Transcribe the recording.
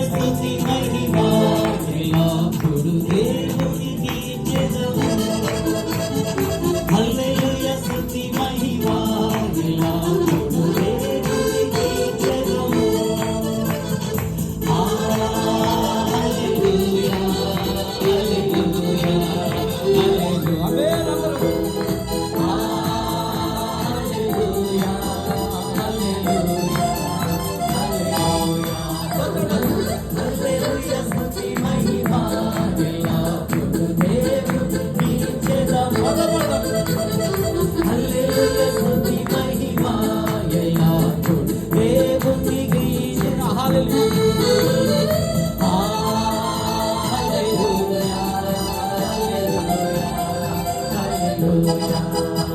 స్తుతి మహిమ ఎల్లప్పుడు దేవునికి ఇచ్చెదము. హల్లెలూయా స్తుతి మహిమ ఎల్లప్పుడు దేవునికి ఇచ్చెదము. హల్లెలూయా హల్లెలూయా హల్లెలూయా Hallelujah.